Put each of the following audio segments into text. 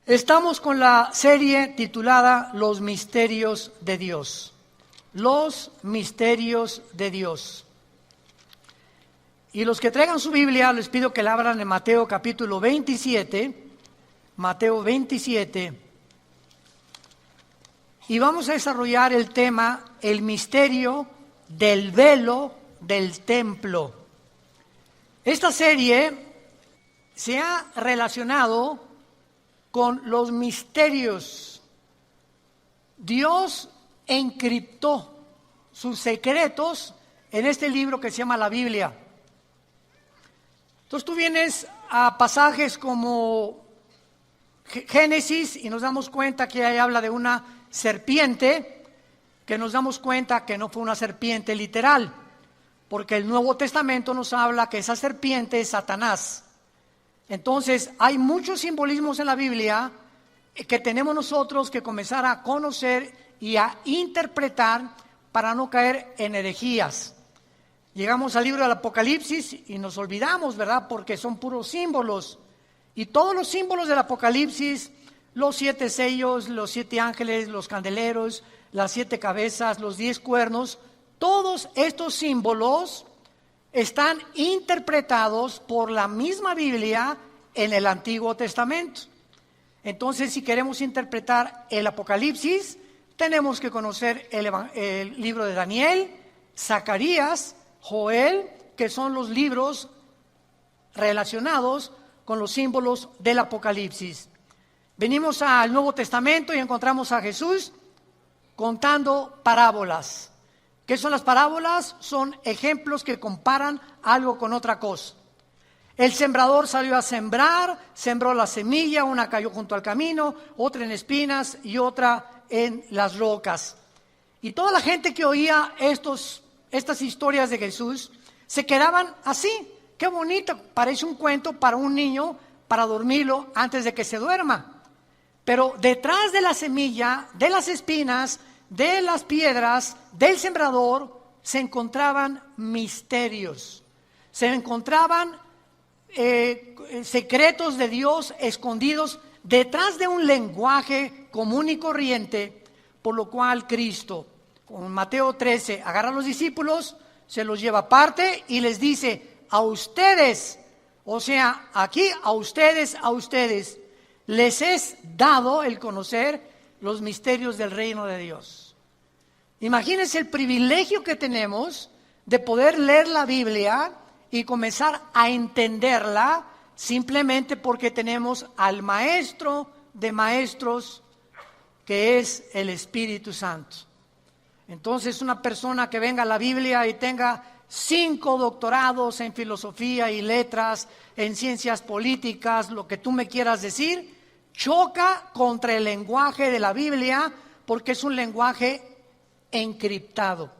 Estamos con la serie titulada Los Misterios de Dios. Los Misterios de Dios. Y los que traigan su Biblia, les pido que la abran en Mateo capítulo 27. Mateo 27. Y vamos a desarrollar el tema, el misterio del velo del templo. Esta serie se ha relacionado con los misterios. Dios encriptó sus secretos en este libro que se llama la Biblia. Entonces tú vienes a pasajes como Génesis y nos damos cuenta que ahí habla de una serpiente, que nos damos cuenta que no fue una serpiente literal, porque el Nuevo Testamento nos habla que esa serpiente es Satanás. Entonces, hay muchos simbolismos en la Biblia que tenemos nosotros que comenzar a conocer y a interpretar para no caer en herejías. Llegamos al libro del Apocalipsis y nos olvidamos, ¿verdad? Porque son puros símbolos. Y todos los símbolos del Apocalipsis, los 7 sellos, los 7 ángeles, los candeleros, las 7 cabezas, los 10 cuernos, todos estos símbolos están interpretados por la misma Biblia en el Antiguo Testamento. Entonces, si queremos interpretar el Apocalipsis, tenemos que conocer el libro de Daniel, Zacarías, Joel, que son los libros relacionados con los símbolos del Apocalipsis. Venimos al Nuevo Testamento y encontramos a Jesús contando parábolas. ¿Qué son las parábolas? Son ejemplos que comparan algo con otra cosa. El sembrador salió a sembrar, sembró la semilla, una cayó junto al camino, otra en espinas y otra en las rocas. Y toda la gente que oía estas historias de Jesús se quedaban así. Qué bonito, parece un cuento para un niño, para dormirlo antes de que se duerma. Pero detrás de la semilla, de las espinas, de las piedras, del sembrador, se encontraban misterios, se encontraban secretos de Dios escondidos detrás de un lenguaje común y corriente, por lo cual Cristo, con Mateo 13, agarra a los discípulos, se los lleva aparte y les dice, a ustedes, o sea, aquí a ustedes, les es dado el conocer los misterios del reino de Dios. Imagínense el privilegio que tenemos de poder leer la Biblia y comenzar a entenderla simplemente porque tenemos al maestro de maestros que es el Espíritu Santo. Entonces una persona que venga a la Biblia y tenga 5 doctorados en filosofía y letras, en ciencias políticas, lo que tú me quieras decir, choca contra el lenguaje de la Biblia porque es un lenguaje encriptado,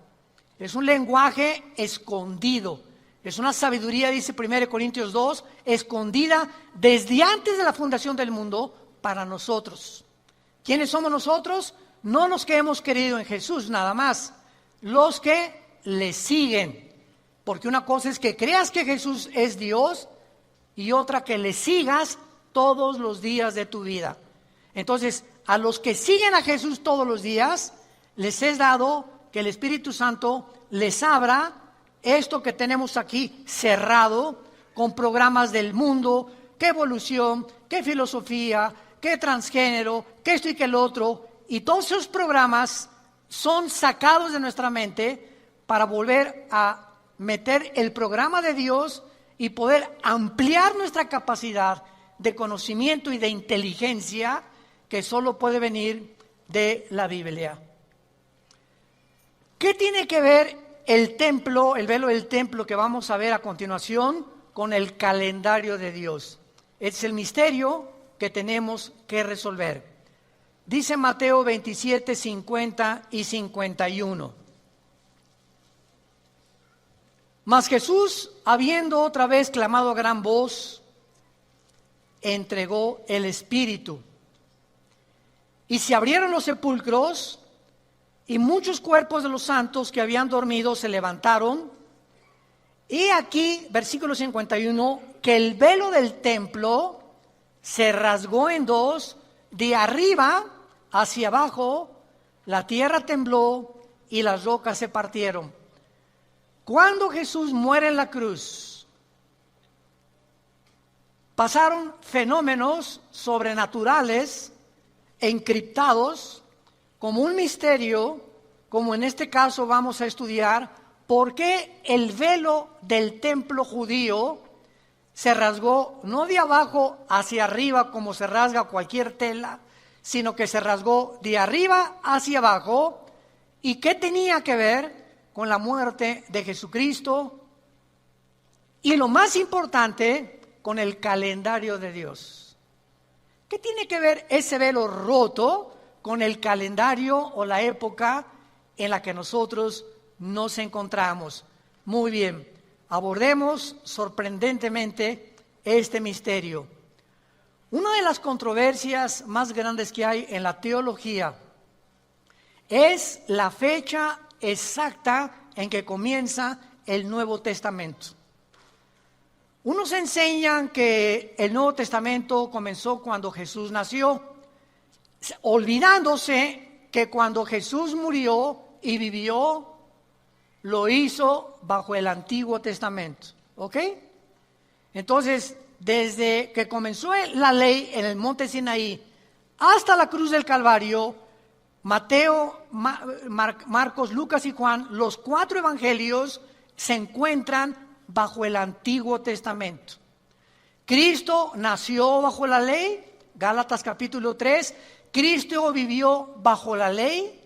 es un lenguaje escondido, es una sabiduría, dice 1 Corintios 2, escondida desde antes de la fundación del mundo para nosotros. ¿Quiénes somos nosotros? No los que hemos creído en Jesús nada más, los que le siguen, porque una cosa es que creas que Jesús es Dios y otra que le sigas todos los días de tu vida. Entonces, a los que siguen a Jesús todos los días, les es dado que el Espíritu Santo les abra esto que tenemos aquí cerrado, con programas del mundo, qué evolución, qué filosofía, qué transgénero, qué esto y qué el otro, y todos esos programas son sacados de nuestra mente para volver a meter el programa de Dios y poder ampliar nuestra capacidad de conocimiento y de inteligencia que solo puede venir de la Biblia. ¿Qué tiene que ver el templo, el velo del templo que vamos a ver a continuación con el calendario de Dios? Es el misterio que tenemos que resolver. Dice Mateo 27, 50 y 51. Mas Jesús, habiendo otra vez clamado a gran voz, entregó el Espíritu. Y se abrieron los sepulcros, y muchos cuerpos de los santos que habían dormido se levantaron. Y aquí, versículo 51, que el velo del templo se rasgó en dos de arriba hacia abajo, la tierra tembló y las rocas se partieron. Cuando Jesús muere en la cruz, pasaron fenómenos sobrenaturales, encriptados, como un misterio, como en este caso vamos a estudiar, por qué el velo del templo judío se rasgó no de abajo hacia arriba como se rasga cualquier tela, sino que se rasgó de arriba hacia abajo. ¿Y qué tenía que ver con la muerte de Jesucristo? Y lo más importante, con el calendario de Dios. ¿Qué tiene que ver ese velo roto con el calendario o la época en la que nosotros nos encontramos? Muy bien, abordemos sorprendentemente este misterio. Una de las controversias más grandes que hay en la teología es la fecha exacta en que comienza el Nuevo Testamento. Unos enseñan que el Nuevo Testamento comenzó cuando Jesús nació, olvidándose que cuando Jesús murió y vivió, lo hizo bajo el Antiguo Testamento. ¿Ok? Entonces, desde que comenzó la ley en el monte Sinaí hasta la cruz del Calvario, Mateo, Marcos, Lucas y Juan, los 4 evangelios se encuentran bajo el Antiguo Testamento. Cristo nació bajo la ley, Gálatas capítulo 3, Cristo vivió bajo la ley,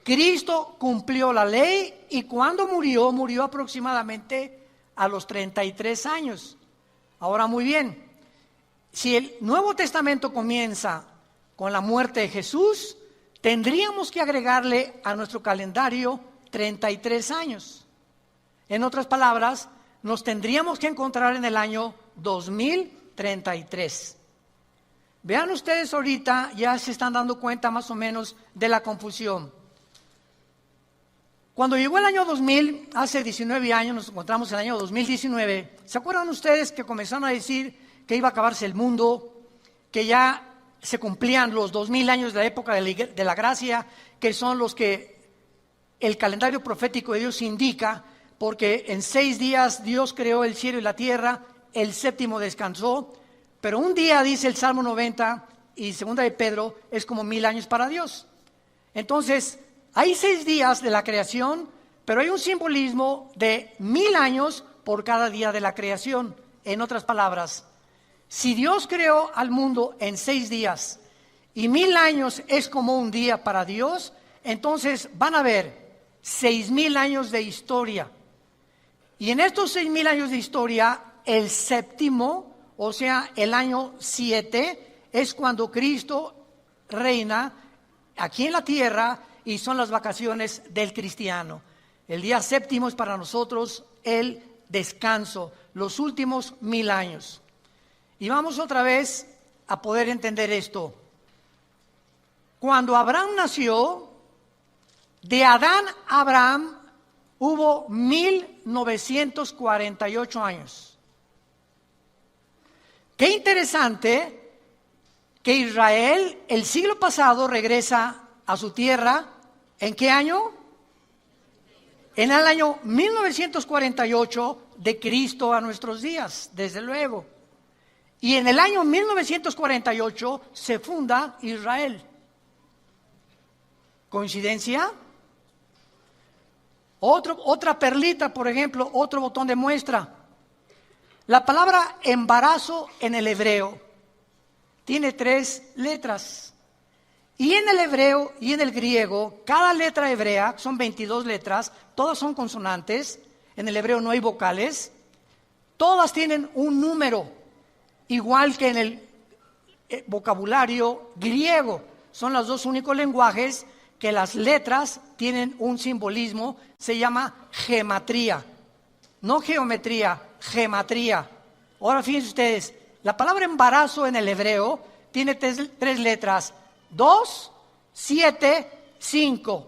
Cristo cumplió la ley y cuando murió, murió aproximadamente a los 33 años. Ahora muy bien, si el Nuevo Testamento comienza con la muerte de Jesús, tendríamos que agregarle a nuestro calendario 33 años. En otras palabras, nos tendríamos que encontrar en el año 2033. Vean ustedes ahorita, ya se están dando cuenta más o menos de la confusión. Cuando llegó el año 2000, hace 19 años, nos encontramos en el año 2019, ¿se acuerdan ustedes que comenzaron a decir que iba a acabarse el mundo, que ya se cumplían los 2000 años de la época de la gracia, que son los que el calendario profético de Dios indica? Porque en 6 días Dios creó el cielo y la tierra, el 7º descansó, pero un día, dice el Salmo 90 y 2 de Pedro, es como 1000 años para Dios. Entonces, hay 6 días de la creación, pero hay un simbolismo de 1000 años por cada día de la creación. En otras palabras, si Dios creó al mundo en 6 días y 1000 años es como un día para Dios, entonces van a haber 6000 años de historia. Y en estos 6000 años de historia, el 7º, o sea, el año 7, es cuando Cristo reina aquí en la tierra y son las vacaciones del cristiano. El día 7º es para nosotros el descanso, los últimos 1000 años. Y vamos otra vez a poder entender esto. Cuando Abraham nació, de Adán a Abraham hubo 1948 años. Qué interesante que Israel el siglo pasado regresa a su tierra. ¿En qué año? En el año 1948 de Cristo a nuestros días, desde luego. Y en el año 1948 se funda Israel. ¿Coincidencia? Otra perlita, por ejemplo, otro botón de muestra. La palabra embarazo en el hebreo tiene 3 letras. Y en el hebreo y en el griego, cada letra hebrea, son 22 letras, todas son consonantes. En el hebreo no hay vocales. Todas tienen un número, igual que en el vocabulario griego. Son los 2 únicos lenguajes que las letras tienen un simbolismo, se llama gematría. No geometría, gematría. Ahora fíjense ustedes, la palabra embarazo en el hebreo tiene 3 letras, 2, 7, 5.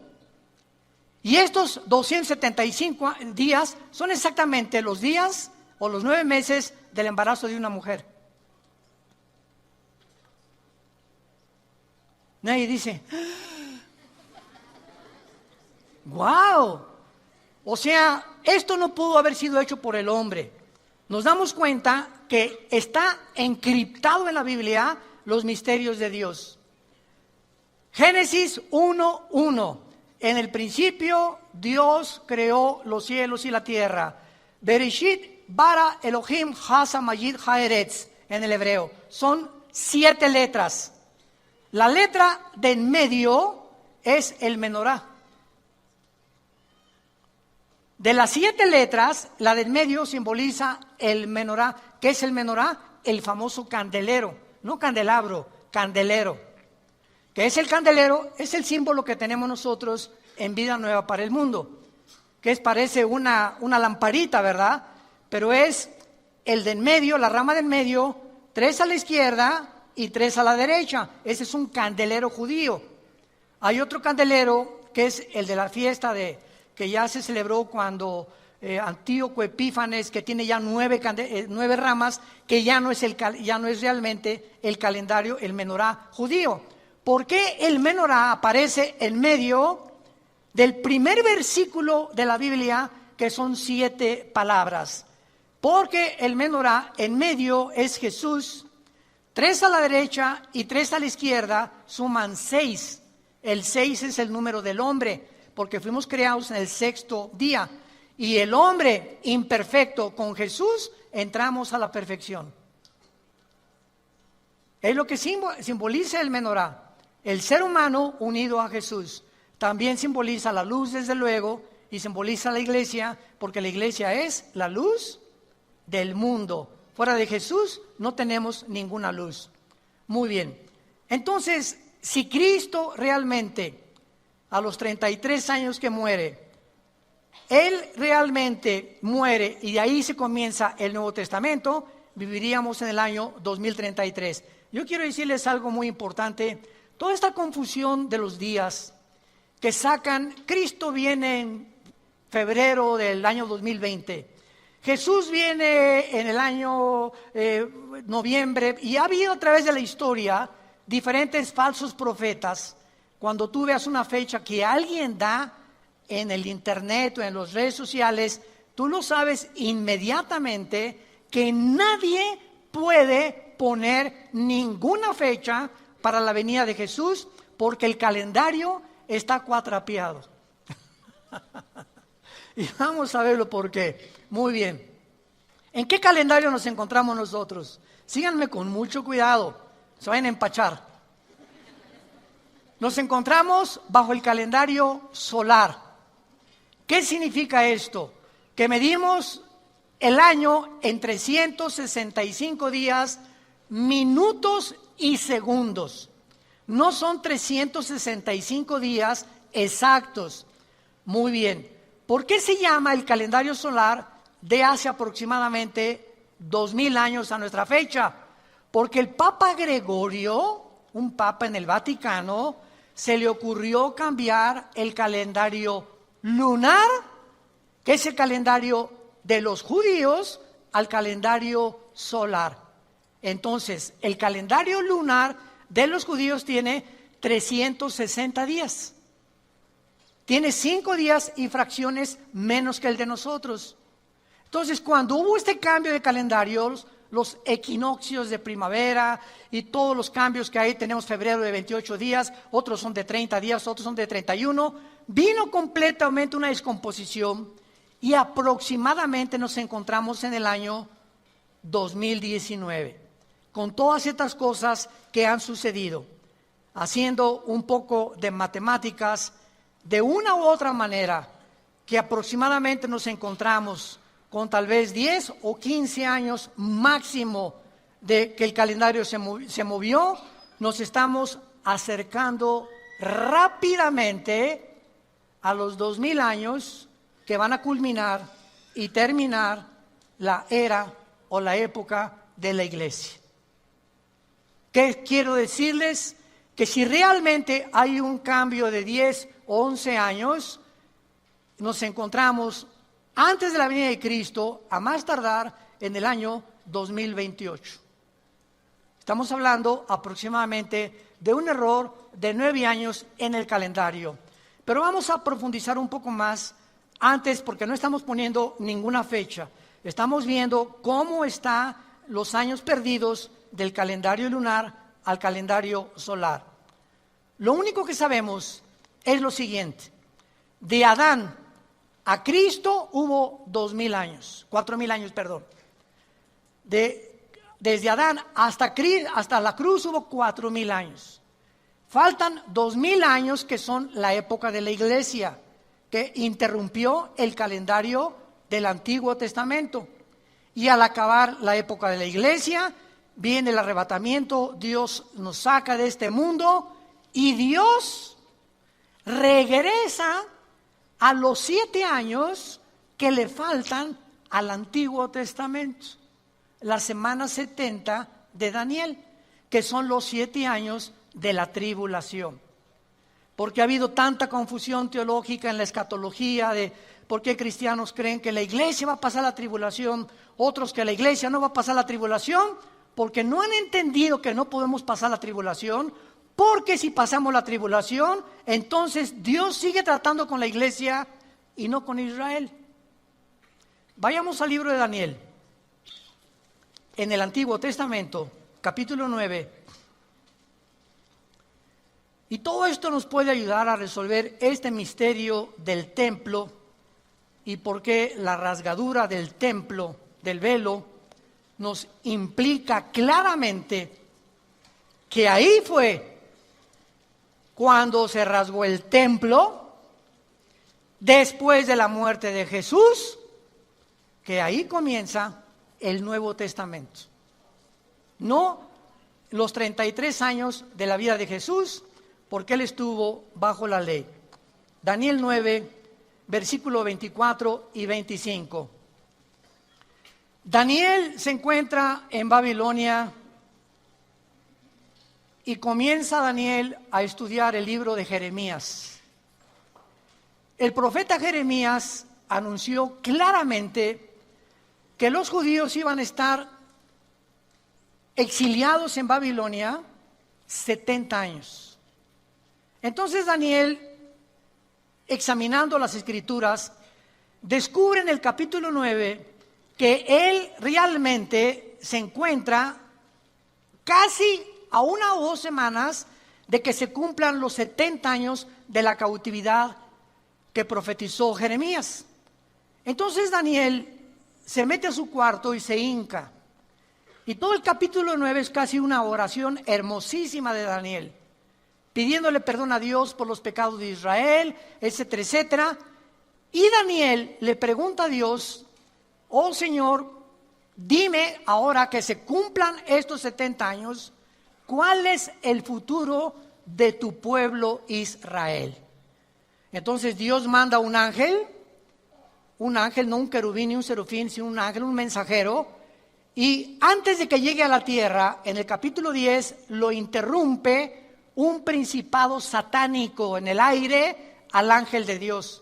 Y estos 275 días son exactamente los días o los 9 meses del embarazo de una mujer. Nadie dice, wow. O sea, esto no pudo haber sido hecho por el hombre. Nos damos cuenta que está encriptado en la Biblia los misterios de Dios. Génesis 1:1. En el principio Dios creó los cielos y la tierra. Bereshit bara Elohim hasa mayid haeretz en el hebreo. Son 7 letras. La letra de en medio es el menorá. De las 7 letras, la de en medio simboliza el menorá. ¿Qué es el menorá? El famoso candelero, no candelabro, candelero. ¿Qué es el candelero? Es el símbolo que tenemos nosotros en Vida Nueva para el Mundo, que parece una lamparita, ¿verdad? Pero es el de en medio, la rama de en medio, 3 a la izquierda y 3 a la derecha. Ese es un candelero judío. Hay otro candelero que es el de la fiesta que ya se celebró cuando Antíoco Epífanes, que tiene ya 9 ramas, que ya no es realmente el calendario, el menorá judío. ¿Por qué el menorá aparece en medio del primer versículo de la Biblia, que son 7 palabras? Porque el menorá en medio es Jesús, 3 a la derecha y 3 a la izquierda suman 6. El 6 es el número del hombre, porque fuimos creados en el 6º día. Y el hombre imperfecto con Jesús entramos a la perfección. Es lo que simboliza el menorá. El ser humano unido a Jesús. También simboliza la luz, desde luego, y simboliza la iglesia, porque la iglesia es la luz del mundo. Fuera de Jesús no tenemos ninguna luz. Muy bien. Entonces, si Cristo realmente, a los 33 años que muere, Él realmente muere y de ahí se comienza el Nuevo Testamento, viviríamos en el año 2033. Yo quiero decirles algo muy importante. Toda esta confusión de los días que sacan, Cristo viene en febrero del año 2020, Jesús viene en el año noviembre, y ha habido a través de la historia diferentes falsos profetas. Cuando tú veas una fecha que alguien da en el internet o en las redes sociales, tú lo sabes inmediatamente que nadie puede poner ninguna fecha para la venida de Jesús, porque el calendario está cuatrapeado. Y vamos a verlo por qué. Muy bien. ¿En qué calendario nos encontramos nosotros? Síganme con mucho cuidado, se vayan a empachar. Nos encontramos bajo el calendario solar. ¿Qué significa esto? Que medimos el año en 365 días, minutos y segundos. No son 365 días exactos. Muy bien. ¿Por qué se llama el calendario solar de hace aproximadamente 2000 años a nuestra fecha? Porque el Papa Gregorio, un papa en el Vaticano, se le ocurrió cambiar el calendario lunar, que es el calendario de los judíos, al calendario solar. Entonces, el calendario lunar de los judíos tiene 360 días. Tiene 5 días y fracciones menos que el de nosotros. Entonces, cuando hubo este cambio de calendarios, los equinoccios de primavera y todos los cambios que hay, tenemos febrero de 28 días, otros son de 30 días, otros son de 31, vino completamente una descomposición y aproximadamente nos encontramos en el año 2019, con todas estas cosas que han sucedido. Haciendo un poco de matemáticas, de una u otra manera, que aproximadamente nos encontramos con tal vez 10 o 15 años máximo de que el calendario se movió, nos estamos acercando rápidamente a los 2000 años que van a culminar y terminar la era o la época de la iglesia. ¿Qué quiero decirles? Que si realmente hay un cambio de 10 o 11 años, nos encontramos antes de la venida de Cristo, a más tardar en el año 2028. Estamos hablando aproximadamente de un error de 9 años en el calendario. Pero vamos a profundizar un poco más antes, porque no estamos poniendo ninguna fecha. Estamos viendo cómo están los años perdidos del calendario lunar al calendario solar. Lo único que sabemos es lo siguiente: de Adán a Cristo hubo 4.000 años, perdón. Desde Adán hasta la cruz hubo 4.000 años. Faltan 2.000 años, que son la época de la iglesia, que interrumpió el calendario del Antiguo Testamento. Y al acabar la época de la iglesia, viene el arrebatamiento, Dios nos saca de este mundo y Dios regresa a los 7 años que le faltan al Antiguo Testamento, la semana 70 de Daniel, que son los 7 años de la tribulación. Porque ha habido tanta confusión teológica en la escatología de por qué cristianos creen que la iglesia va a pasar la tribulación, otros que la iglesia no va a pasar la tribulación, porque no han entendido que no podemos pasar la tribulación, porque si pasamos la tribulación, entonces Dios sigue tratando con la iglesia y no con Israel. Vayamos al libro de Daniel, en el Antiguo Testamento, capítulo 9. Y todo esto nos puede ayudar a resolver este misterio del templo y por qué la rasgadura del templo, del velo, nos implica claramente que ahí fue cuando se rasgó el templo, después de la muerte de Jesús, que ahí comienza el Nuevo Testamento. No los 33 años de la vida de Jesús, porque Él estuvo bajo la ley. Daniel 9, versículo 24 y 25. Daniel se encuentra en Babilonia y comienza Daniel a estudiar el libro de Jeremías. El profeta Jeremías anunció claramente que los judíos iban a estar exiliados en Babilonia 70 años. Entonces Daniel, examinando las Escrituras, descubre en el capítulo 9 que él realmente se encuentra casi a 1 o 2 semanas de que se cumplan los 70 años de la cautividad que profetizó Jeremías. Entonces Daniel se mete a su cuarto y se hinca. Y todo el capítulo 9 es casi una oración hermosísima de Daniel, pidiéndole perdón a Dios por los pecados de Israel, etcétera, etcétera. Y Daniel le pregunta a Dios: oh Señor, dime ahora que se cumplan estos 70 años, ¿cuál es el futuro de tu pueblo Israel? Entonces Dios manda un ángel, no un querubín ni un serafín, sino un ángel, un mensajero, y antes de que llegue a la tierra, en el capítulo 10, lo interrumpe un principado satánico en el aire al ángel de Dios.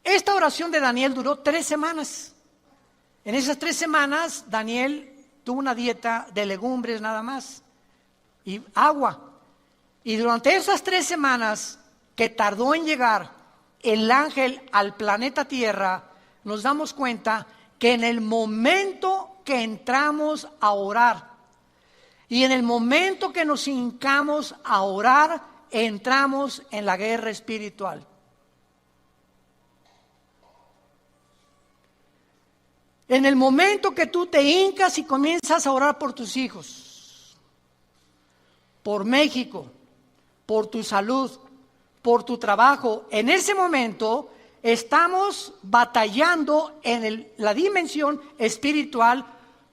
Esta oración de Daniel duró 3 semanas. En esas 3 semanas, Daniel tuvo una dieta de legumbres nada más y agua. Y durante esas 3 semanas que tardó en llegar el ángel al planeta Tierra, nos damos cuenta que en el momento que entramos a orar, y en el momento que nos hincamos a orar, entramos en la guerra espiritual. En el momento que tú te hincas y comienzas a orar por tus hijos, por México, por tu salud, por tu trabajo, en ese momento estamos batallando en la dimensión espiritual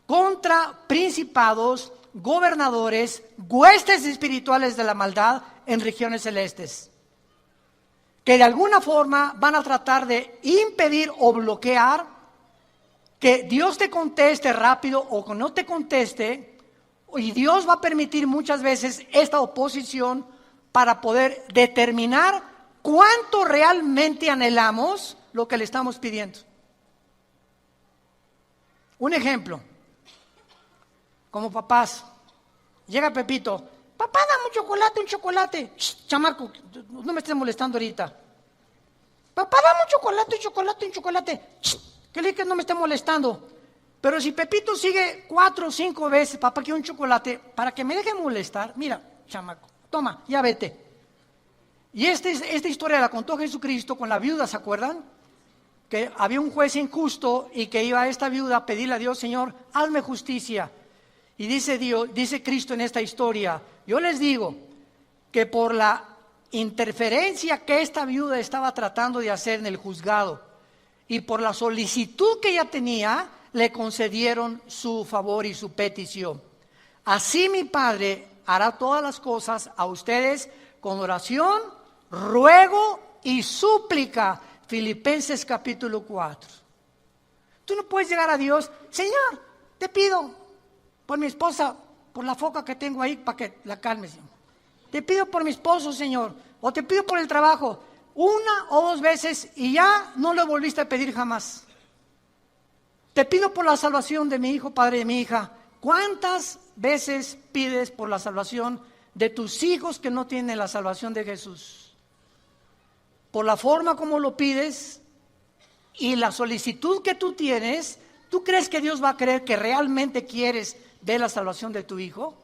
contra principados, gobernadores, huestes espirituales de la maldad en regiones celestes, que de alguna forma van a tratar de impedir o bloquear que Dios te conteste rápido o que no te conteste, y Dios va a permitir muchas veces esta oposición para poder determinar cuánto realmente anhelamos lo que le estamos pidiendo. Un ejemplo: como papás. Llega Pepito, papá, dame un chocolate. Shh, chamaco, no me estés molestando ahorita. Papá, dame un chocolate. Shh, que le que no me esté molestando. Pero si Pepito sigue 4 o 5 veces, papá, quiero un chocolate, para que me deje molestar, mira, chamaco, toma, ya vete. Y esta historia la contó Jesucristo con la viuda, ¿se acuerdan? Que había un juez injusto y que iba a esta viuda a pedirle a Dios, Señor, hazme justicia. Y dice Cristo en esta historia, yo les digo que por la interferencia que esta viuda estaba tratando de hacer en el juzgado y por la solicitud que ella tenía, le concedieron su favor y su petición. Así mi Padre hará todas las cosas a ustedes con oración, ruego y súplica. Filipenses capítulo 4. Tú no puedes llegar a Dios, Señor, te pido por mi esposa, por la foca que tengo ahí, para que la calmes, Señor. Te pido por mi esposo, Señor, o te pido por el trabajo, 1 o 2 veces y ya no lo volviste a pedir jamás. Te pido por la salvación de mi hijo, padre de mi hija. ¿Cuántas veces pides por la salvación de tus hijos que no tienen la salvación de Jesús? Por la forma como lo pides y la solicitud que tú tienes, ¿tú crees que Dios va a creer que realmente quieres ver la salvación de tu hijo?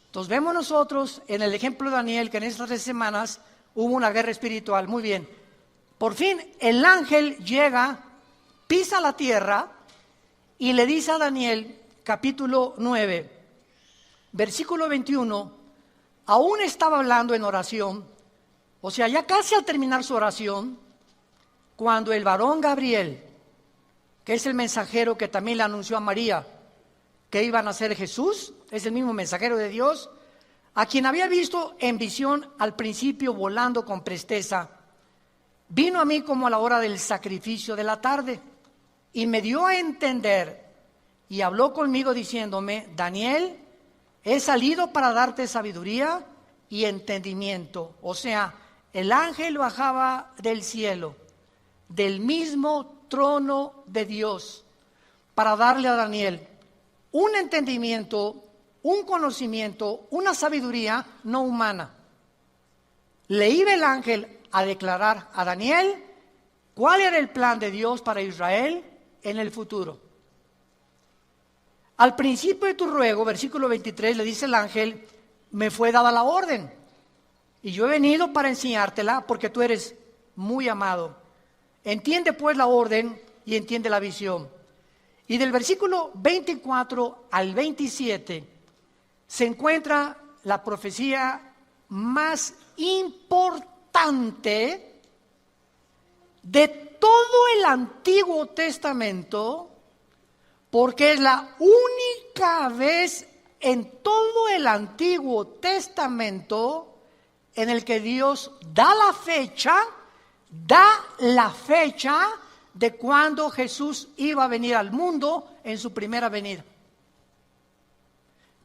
Entonces vemos nosotros en el ejemplo de Daniel que en estas 3 semanas hubo una guerra espiritual. Muy bien. Por fin el ángel llega, pisa la tierra y le dice a Daniel, capítulo 9, versículo 21, aún estaba hablando en oración, o sea, ya casi al terminar su oración, cuando el varón Gabriel, que es el mensajero que también le anunció a María que iba a nacer Jesús, es el mismo mensajero de Dios, a quien había visto en visión al principio volando con presteza, vino a mí como a la hora del sacrificio de la tarde y me dio a entender y habló conmigo diciéndome, Daniel, he salido para darte sabiduría y entendimiento. O sea, el ángel bajaba del cielo, del mismo trono de Dios, para darle a Daniel un entendimiento, un conocimiento, una sabiduría no humana. Le iba el ángel a declarar a Daniel cuál era el plan de Dios para Israel en el futuro. Al principio de tu ruego, versículo 23, le dice el ángel, me fue dada la orden, y yo he venido para enseñártela porque tú eres muy amado. Entiende pues la orden y entiende la visión. Y del versículo 24 al 27 se encuentra la profecía más importante de todo el Antiguo Testamento, porque es la única vez en todo el Antiguo Testamento en el que Dios da la fecha de cuando Jesús iba a venir al mundo en su primera venida.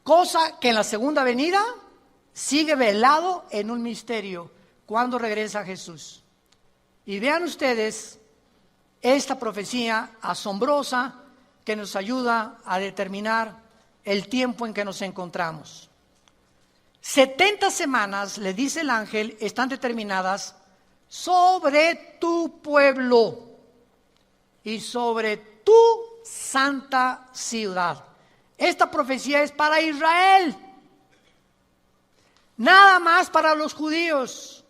Cosa que en la segunda venida sigue velado en un misterio, cuando regresa Jesús. Y vean ustedes esta profecía asombrosa que nos ayuda a determinar el tiempo en que nos encontramos. 70 semanas, le dice el ángel, están determinadas sobre tu pueblo y sobre tu santa ciudad. Esta profecía es para Israel, nada más para los judíos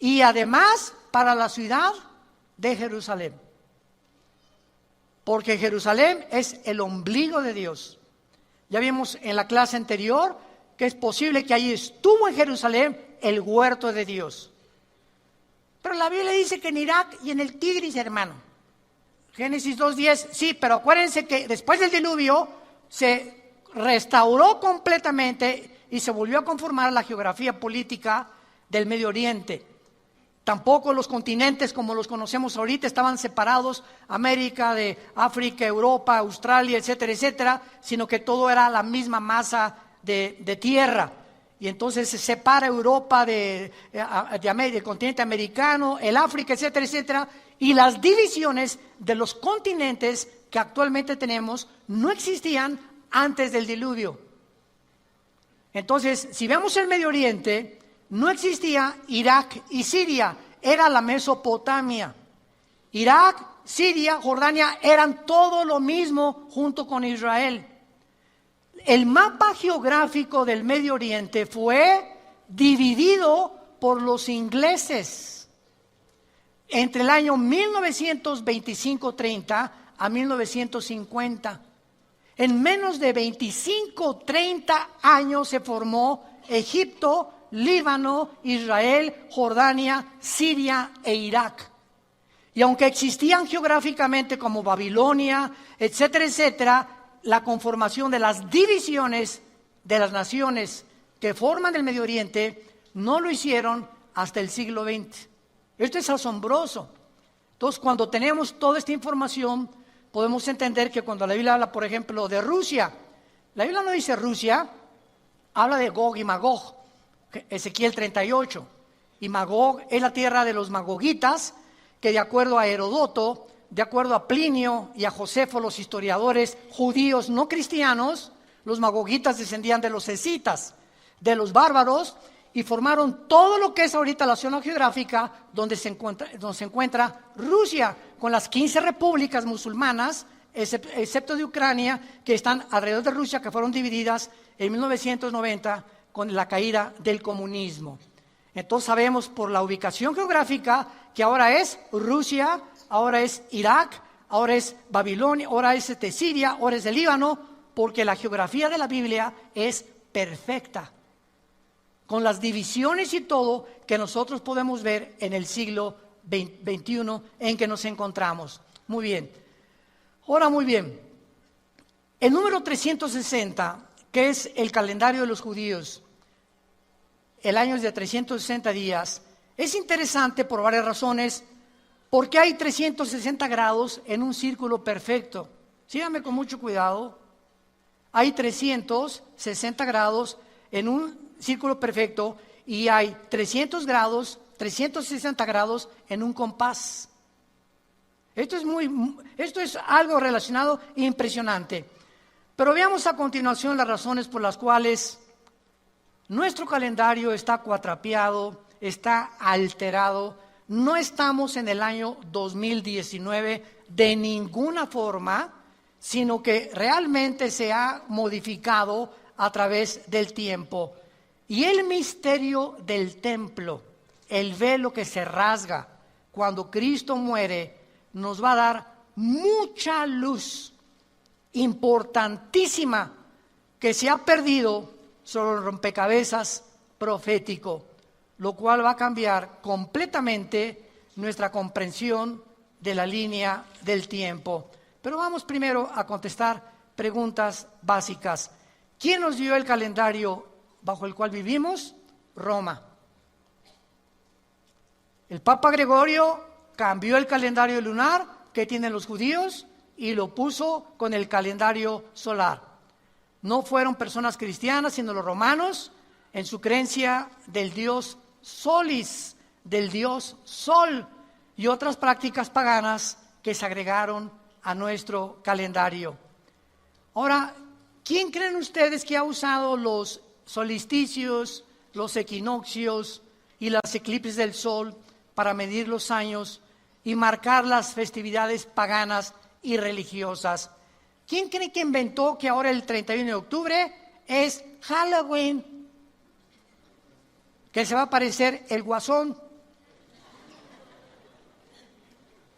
y además para la ciudad de Jerusalén. Porque Jerusalén es el ombligo de Dios. Ya vimos en la clase anterior que es posible que allí estuvo en Jerusalén el huerto de Dios. Pero la Biblia dice que en Irak y en el Tigris, hermano. Génesis 2:10, sí, pero acuérdense que después del diluvio se restauró completamente y se volvió a conformar la geografía política del Medio Oriente. Tampoco los continentes como los conocemos ahorita estaban separados, América de África, Europa, Australia, etcétera, etcétera, sino que todo era la misma masa de tierra. Y entonces se separa Europa del continente americano, el África, etcétera, etcétera, y las divisiones de los continentes que actualmente tenemos no existían antes del diluvio. Entonces, si vemos el Medio Oriente, no existía Irak y Siria, era la Mesopotamia. Irak, Siria, Jordania eran todo lo mismo junto con Israel. El mapa geográfico del Medio Oriente fue dividido por los ingleses entre el año 1925-30 a 1950. En menos de 25-30 años se formó Egipto, Líbano, Israel, Jordania, Siria e Irak. Y aunque existían geográficamente como Babilonia, etcétera, etcétera, la conformación de las divisiones de las naciones que forman el Medio Oriente no lo hicieron hasta el siglo XX. Esto es asombroso. Entonces, cuando tenemos toda esta información, podemos entender que cuando la Biblia habla, por ejemplo, de Rusia, la Biblia no dice Rusia, habla de Gog y Magog, Ezequiel 38. Y Magog es la tierra de los magogitas, que de acuerdo a Herodoto, de acuerdo a Plinio y a Josefo, los historiadores judíos no cristianos, los magogitas descendían de los escitas, de los bárbaros, y formaron todo lo que es ahorita la zona geográfica donde se encuentra Rusia, con las 15 repúblicas musulmanas, excepto de Ucrania, que están alrededor de Rusia, que fueron divididas en 1990 con la caída del comunismo. Entonces sabemos por la ubicación geográfica que ahora es Rusia, ahora es Irak, ahora es Babilonia, ahora es Siria, ahora es el Líbano, porque la geografía de la Biblia es perfecta, con las divisiones y todo que nosotros podemos ver en el siglo XXI en que nos encontramos. Muy bien. Ahora, muy bien. El número 360, que es el calendario de los judíos, el año es de 360 días, es interesante por varias razones, porque hay 360 grados en un círculo perfecto. Síganme con mucho cuidado. Hay 360 grados en un círculo perfecto y hay 360 grados en un compás. Esto es algo relacionado e impresionante. Pero veamos a continuación las razones por las cuales nuestro calendario está cuatrapeado, está alterado. No estamos en el año 2019 de ninguna forma, sino que realmente se ha modificado a través del tiempo. Y el misterio del templo, el velo que se rasga cuando Cristo muere, nos va a dar mucha luz importantísima que se ha perdido sobre el rompecabezas profético, lo cual va a cambiar completamente nuestra comprensión de la línea del tiempo. Pero vamos primero a contestar preguntas básicas. ¿Quién nos dio el calendario bajo el cual vivimos? Roma. El Papa Gregorio cambió el calendario lunar que tienen los judíos y lo puso con el calendario solar. No fueron personas cristianas, sino los romanos, en su creencia del dios Solis, del dios Sol, y otras prácticas paganas que se agregaron a nuestro calendario. Ahora, ¿quién creen ustedes que ha usado los solsticios, los equinoccios y las eclipses del sol para medir los años y marcar las festividades paganas y religiosas? ¿Quién cree que inventó que ahora el 31 de octubre es Halloween? Que se va a aparecer el guasón.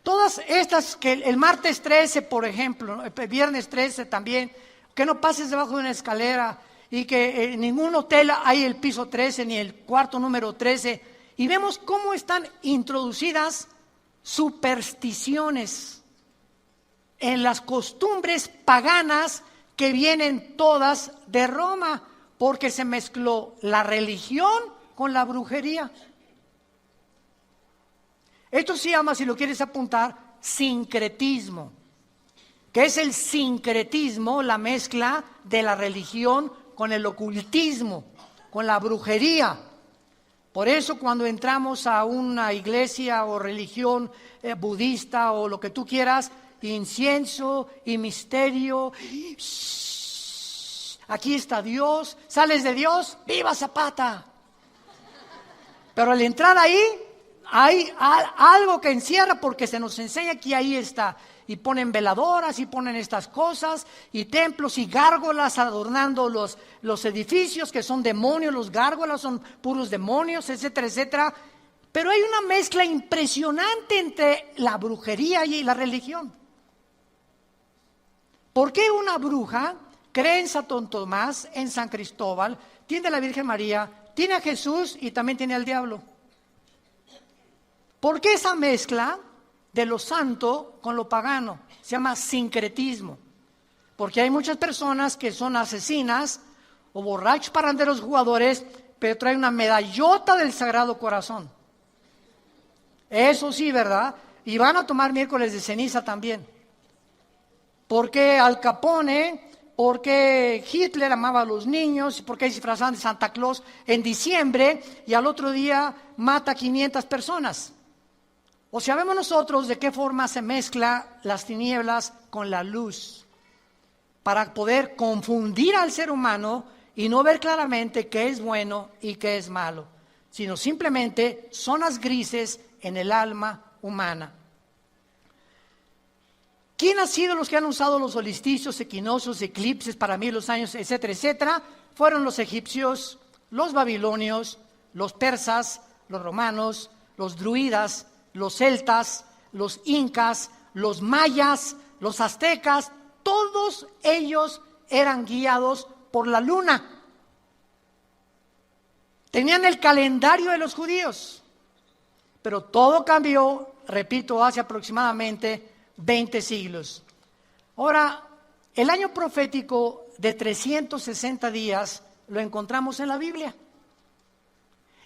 Todas estas, que el martes 13, por ejemplo, el viernes 13 también, que no pases debajo de una escalera y que en ningún hotel hay el piso 13 ni el cuarto número 13. Y vemos cómo están introducidas supersticiones en las costumbres paganas que vienen todas de Roma, porque se mezcló la religión con la brujería. Esto se llama, si lo quieres apuntar, sincretismo. ¿Qué es el sincretismo? La mezcla de la religión con el ocultismo, con la brujería. Por eso cuando entramos a una iglesia o religión budista o lo que tú quieras, incienso y misterio, aquí está Dios, sales de Dios, ¡viva Zapata! Pero al entrar ahí, hay algo que encierra porque se nos enseña que ahí está. Y ponen veladoras y ponen estas cosas y templos y gárgolas adornando los edificios que son demonios. Los gárgolas son puros demonios, etcétera, etcétera. Pero hay una mezcla impresionante entre la brujería y la religión. ¿Por qué una bruja cree en Santo Tomás, en San Cristóbal, tiene a la Virgen María, tiene a Jesús y también tiene al diablo? ¿Por qué esa mezcla de lo santo con lo pagano? Se llama sincretismo. Porque hay muchas personas que son asesinas o borrachos, parranderos, jugadores, pero traen una medallota del Sagrado Corazón. Eso sí, ¿verdad? Y van a tomar miércoles de ceniza también. Porque Al Capone, porque Hitler amaba a los niños, porque disfrazaban de Santa Claus en diciembre y al otro día mata a 500 personas. O sea, vemos nosotros de qué forma se mezcla las tinieblas con la luz para poder confundir al ser humano y no ver claramente qué es bueno y qué es malo, sino simplemente zonas grises en el alma humana. ¿Quién ha sido los que han usado los solsticios, equinoccios, eclipses para medir los años, etcétera, etcétera? Fueron los egipcios, los babilonios, los persas, los romanos, los druidas, los celtas, los incas, los mayas, los aztecas. Todos ellos eran guiados por la luna. Tenían el calendario de los judíos, pero todo cambió, repito, hace aproximadamente 20 siglos. Ahora, el año profético de 360 días lo encontramos en la Biblia.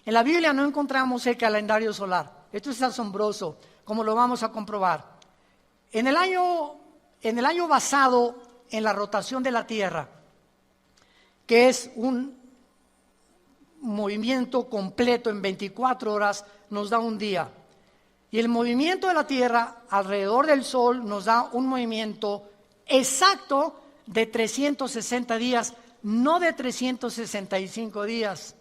En la Biblia no encontramos el calendario solar. Esto es asombroso, como lo vamos a comprobar. En el año basado en la rotación de la Tierra, que es un movimiento completo en 24 horas, nos da un día. Y el movimiento de la Tierra alrededor del Sol nos da un movimiento exacto de 360 días, no de 365 días.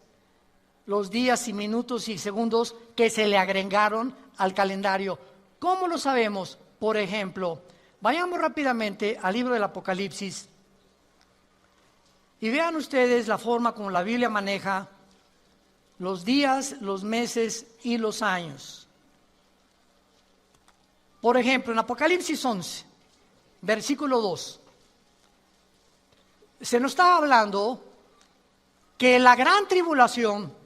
Los días y minutos y segundos que se le agregaron al calendario. ¿Cómo lo sabemos? Por ejemplo, vayamos rápidamente al libro del Apocalipsis y vean ustedes la forma como la Biblia maneja los días, los meses y los años. Por ejemplo, en Apocalipsis 11, versículo 2, se nos está hablando que la gran tribulación,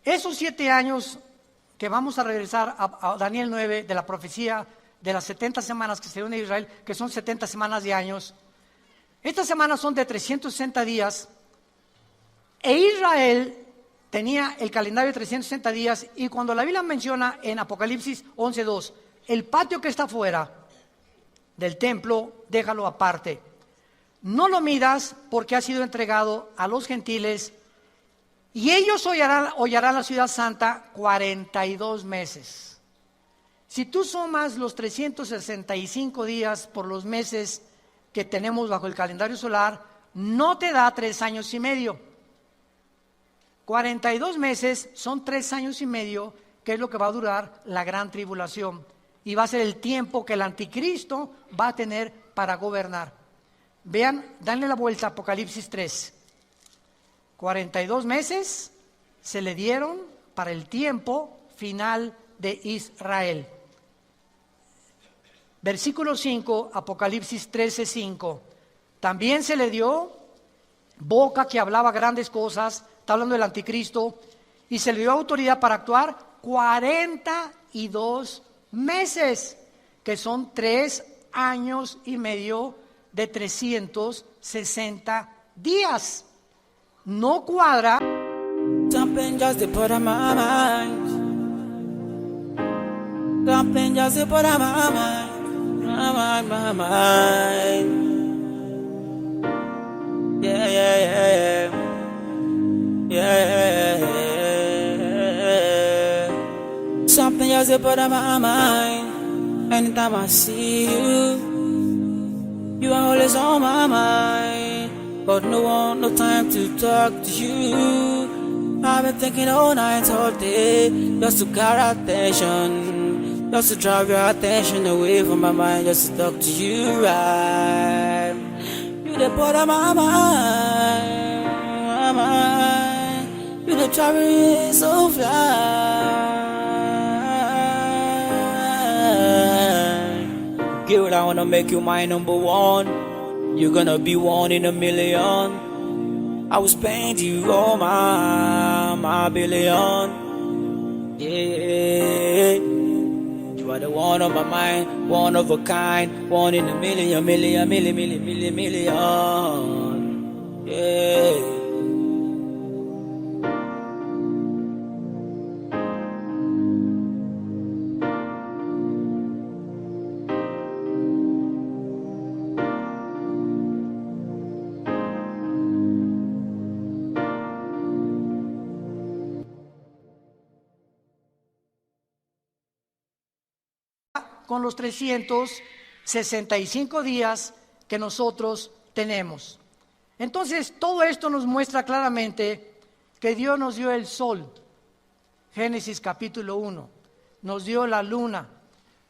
esos 7 años que vamos a regresar a Daniel 9 de la profecía de las 70 semanas que se dieron en Israel, que son 70 semanas de años, estas semanas son de 360 días, e Israel tenía el calendario de 360 días, y cuando la Biblia menciona en Apocalipsis 11:2, el patio que está afuera del templo, déjalo aparte. No lo midas porque ha sido entregado a los gentiles, y ellos hollarán la ciudad santa 42 meses. Si tú sumas los 365 días por los meses que tenemos bajo el calendario solar, no te da 3 años y medio. 42 meses son 3 años y medio, que es lo que va a durar la gran tribulación. Y va a ser el tiempo que el anticristo va a tener para gobernar. Vean, danle la vuelta a Apocalipsis 3. 42 meses se le dieron para el tiempo final de Israel. Versículo 5, Apocalipsis 13:5. También se le dio boca que hablaba grandes cosas, está hablando del anticristo, y se le dio autoridad para actuar 42 meses, que son 3 años y medio de 360 días. No cuadra. Something just to put on my mind. Something just to put on my mind. My mind. Yeah, yeah, yeah, yeah. Yeah, yeah. Something just to put on my mind. Anytime I see you, you are always on my mind. but no one, no time to talk to you. I've been thinking all night, all day, just to get attention, just to drive your attention away from my mind, just to talk to you, right? You the part of my mind, you the traveling so fly. Girl, I wanna make you my number one. You're gonna be one in a million. I will spend you all my billion. Yeah, you are the one on my mind, one of a kind, one in a million. Yeah. Con los 365 días que nosotros tenemos. Entonces, todo esto nos muestra claramente que Dios nos dio el sol, Génesis capítulo 1, nos dio la luna,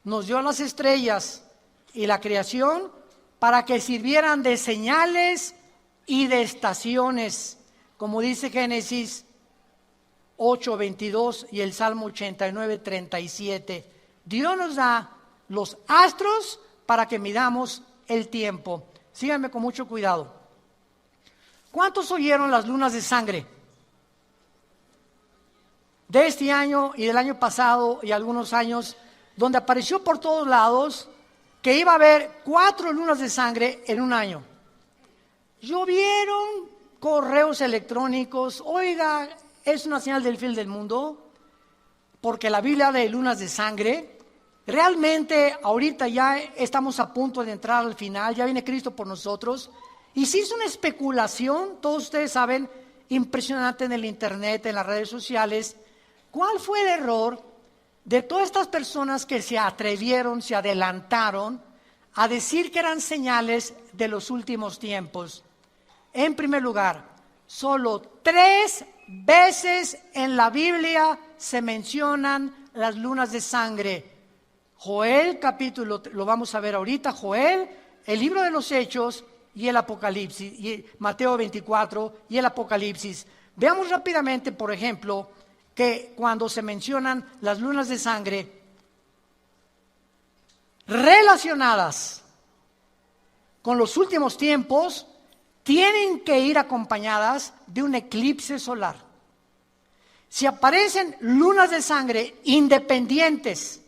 nos dio las estrellas y la creación para que sirvieran de señales y de estaciones, como dice Génesis 8:22 y el Salmo 89:37. Dios nos da los astros para que midamos el tiempo. Síganme con mucho cuidado. ¿Cuántos oyeron las lunas de sangre? De este año y del año pasado y algunos años, donde apareció por todos lados que iba a haber 4 lunas de sangre en un año. Llovieron correos electrónicos, oiga, es una señal del fin del mundo, porque la Biblia habla de lunas de sangre. Realmente ahorita ya estamos a punto de entrar al final, ya viene Cristo por nosotros, y se hizo una especulación, todos ustedes saben, impresionante en el internet, en las redes sociales. ¿Cuál fue el error de todas estas personas que se atrevieron, se adelantaron a decir que eran señales de los últimos tiempos? En primer lugar, solo 3 veces en la Biblia se mencionan las lunas de sangre. Joel capítulo, lo vamos a ver ahorita, Joel, el libro de los Hechos y el Apocalipsis, y Mateo 24 y el Apocalipsis. Veamos rápidamente, por ejemplo, que cuando se mencionan las lunas de sangre relacionadas con los últimos tiempos, tienen que ir acompañadas de un eclipse solar. Si aparecen lunas de sangre independientes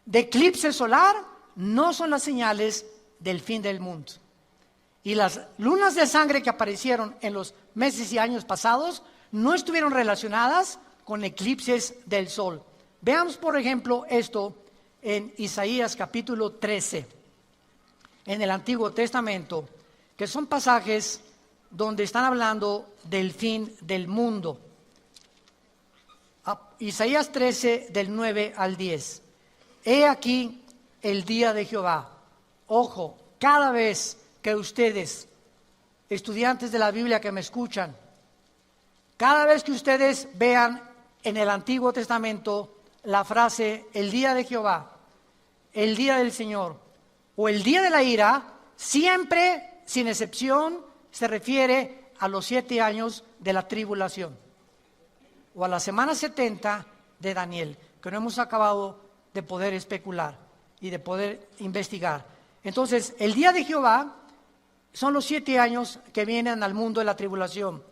de eclipse solar, no son las señales del fin del mundo. Y las lunas de sangre que aparecieron en los meses y años pasados no estuvieron relacionadas con eclipses del sol. Veamos, por ejemplo, esto en Isaías capítulo 13, en el Antiguo Testamento, que son pasajes donde están hablando del fin del mundo. Isaías 13, del 9 al 10. He aquí el día de Jehová. Ojo, cada vez que ustedes, estudiantes de la Biblia que me escuchan, cada vez que ustedes vean en el Antiguo Testamento la frase el día de Jehová, el día del Señor o el día de la ira, siempre, sin excepción, se refiere a los 7 años de la tribulación o a la semana 70 de Daniel, que no hemos acabado de poder especular y de poder investigar. Entonces, el día de Jehová son los 7 años que vienen al mundo de la tribulación.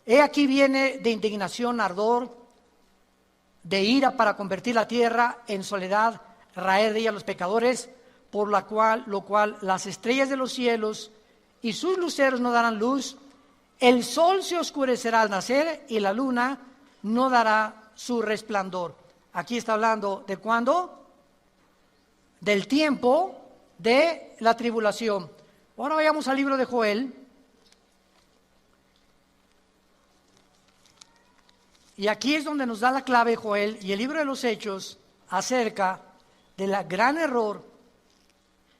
He aquí viene de indignación, ardor, de ira para convertir la tierra en soledad, raer de ella a los pecadores, por lo cual las estrellas de los cielos y sus luceros no darán luz, el sol se oscurecerá al nacer y la luna no dará su resplandor. Aquí está hablando de cuándo, del tiempo de la tribulación. Ahora vayamos al libro de Joel. Y aquí es donde nos da la clave Joel y el libro de los Hechos acerca del gran error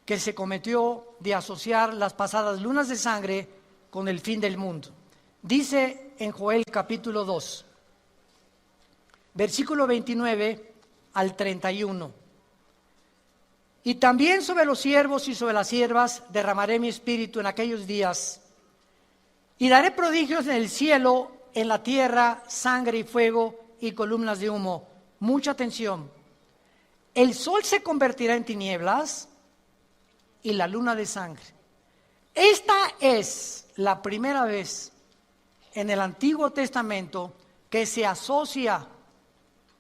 que se cometió de asociar las pasadas lunas de sangre con el fin del mundo. Dice en Joel capítulo 2, versículo 29 al 31. Y también sobre los siervos y sobre las siervas derramaré mi espíritu en aquellos días, y daré prodigios en el cielo, en la tierra, sangre y fuego y columnas de humo. Mucha atención. El sol se convertirá en tinieblas y la luna de sangre. Esta es la primera vez en el Antiguo Testamento que se asocia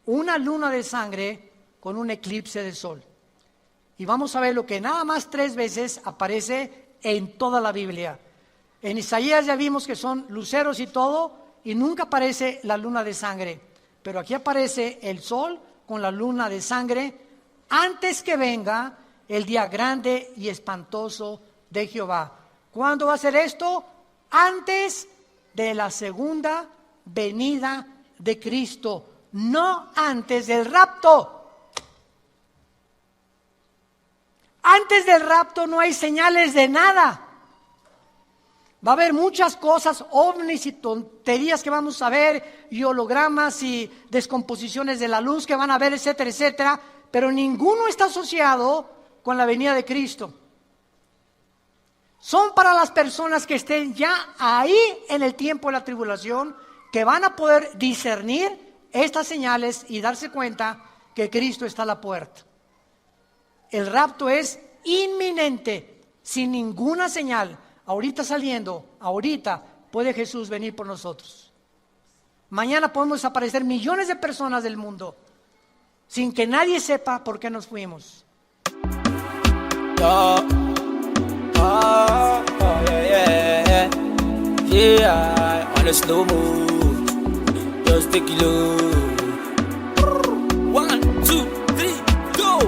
una luna de sangre con un eclipse de sol. Y vamos a ver lo que nada más 3 veces aparece en toda la Biblia. En Isaías ya vimos que son luceros y todo, y nunca aparece la luna de sangre. Pero aquí aparece el sol con la luna de sangre antes que venga el día grande y espantoso de Jehová. ¿Cuándo va a ser esto? Antes de la segunda venida de Cristo, no antes del rapto. Antes del rapto no hay señales de nada. Va a haber muchas cosas, ovnis y tonterías que vamos a ver, y hologramas y descomposiciones de la luz que van a ver, etcétera, etcétera, pero ninguno está asociado con la venida de Cristo. Son para las personas que estén ya ahí en el tiempo de la tribulación, que van a poder discernir estas señales y darse cuenta que Cristo está a la puerta. El rapto es inminente, sin ninguna señal. Ahorita saliendo, ahorita puede Jesús venir por nosotros. Mañana podemos desaparecer millones de personas del mundo sin que nadie sepa por qué nos fuimos. Yeah, on a slow move, just take it low. 1, 2, 3, go.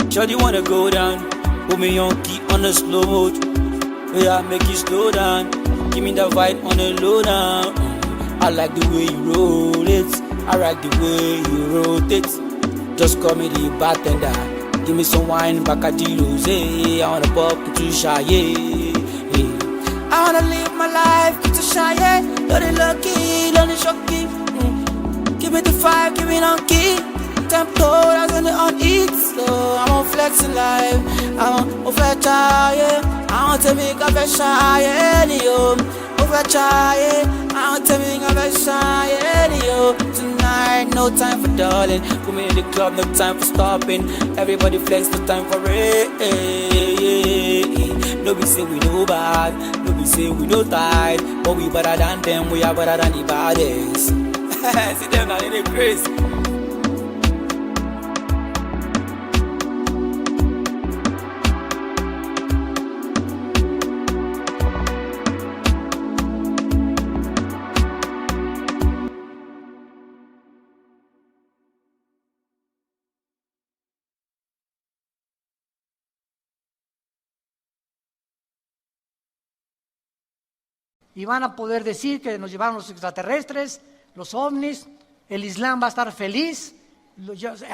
Shawty wanna go down, put me on key on a slow mode. Yeah, make you slow down, give me the vibe on the low down. I like the way you roll it, I like the way you rotate. Just call me the bartender, give me some wine, Bacardi Rosé. I wanna pop into shy, yeah. I wanna live my life, get to shy, yeah. Don't it lucky, don't it shocky. Give me the fire, give me on key. Tempo, that's when on it. So I'm on flexing life, I'm on fetch, yeah. I want to make a fresh yo. Over try, I want to make a fresh yo. Tonight, no time for darling. Put me in the club, no time for stopping. Everybody flex, no time for it. No be say we no bad, no be say we no tired, but we better than them, we are better than the baddest. See them now in the grace. Y van a poder decir que nos llevaron los extraterrestres, los ovnis, el Islam va a estar feliz,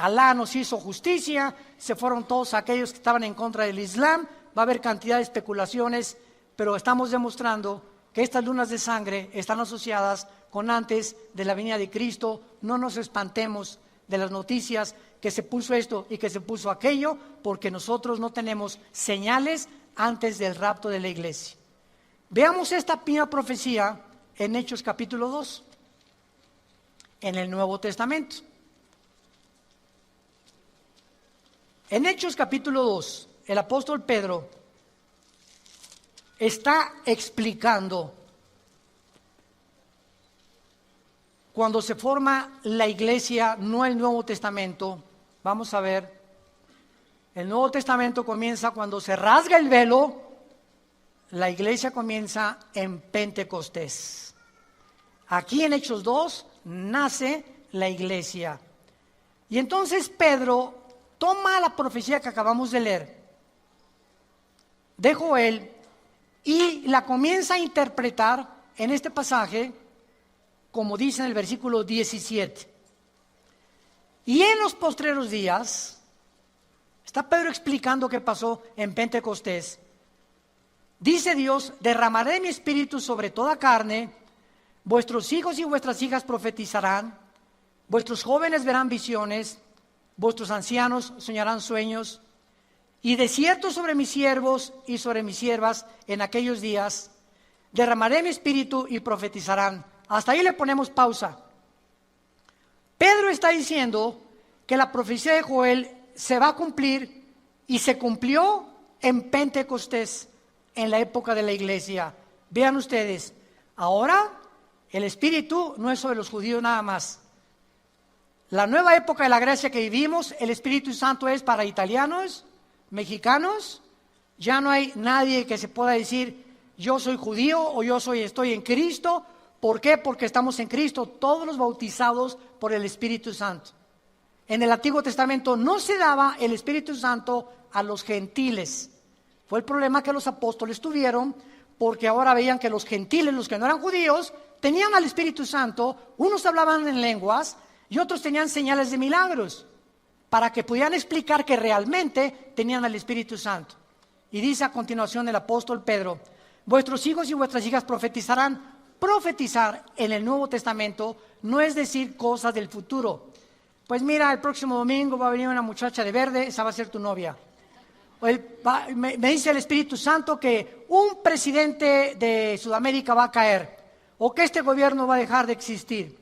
Alá nos hizo justicia, se fueron todos aquellos que estaban en contra del Islam, va a haber cantidad de especulaciones, pero estamos demostrando que estas lunas de sangre están asociadas con antes de la venida de Cristo. No nos espantemos de las noticias que se puso esto y que se puso aquello, porque nosotros no tenemos señales antes del rapto de la iglesia. Veamos esta primera profecía en Hechos capítulo 2, en el Nuevo Testamento. En Hechos capítulo 2, el apóstol Pedro está explicando cuando se forma la iglesia, no el Nuevo Testamento. Vamos a ver, el Nuevo Testamento comienza cuando se rasga el velo. La iglesia comienza en Pentecostés. Aquí en Hechos 2 nace la iglesia. Y entonces Pedro toma la profecía que acabamos de leer de Joel y la comienza a interpretar en este pasaje, como dice en el versículo 17. Y en los postreros días, está Pedro explicando qué pasó en Pentecostés. Dice Dios, derramaré mi espíritu sobre toda carne, vuestros hijos y vuestras hijas profetizarán, vuestros jóvenes verán visiones, vuestros ancianos soñarán sueños, y de cierto sobre mis siervos y sobre mis siervas en aquellos días, derramaré mi espíritu y profetizarán. Hasta ahí le ponemos pausa. Pedro está diciendo que la profecía de Joel se va a cumplir y se cumplió en Pentecostés, en la época de la iglesia. Vean ustedes, ahora el Espíritu no es sobre los judíos nada más. La nueva época de la gracia que vivimos, el Espíritu Santo es para italianos, mexicanos. Ya no hay nadie que se pueda decir yo soy judío o estoy en Cristo. ¿Por qué? Porque estamos en Cristo, todos los bautizados por el Espíritu Santo. En el Antiguo Testamento no se daba el Espíritu Santo a los gentiles. Fue el problema que los apóstoles tuvieron, porque ahora veían que los gentiles, los que no eran judíos, tenían al Espíritu Santo, unos hablaban en lenguas y otros tenían señales de milagros, para que pudieran explicar que realmente tenían al Espíritu Santo. Y dice a continuación el apóstol Pedro, vuestros hijos y vuestras hijas profetizarán. Profetizar en el Nuevo Testamento no es decir cosas del futuro. Pues mira, el próximo domingo va a venir una muchacha de verde, esa va a ser tu novia. Me dice el Espíritu Santo que un presidente de Sudamérica va a caer, o que este gobierno va a dejar de existir,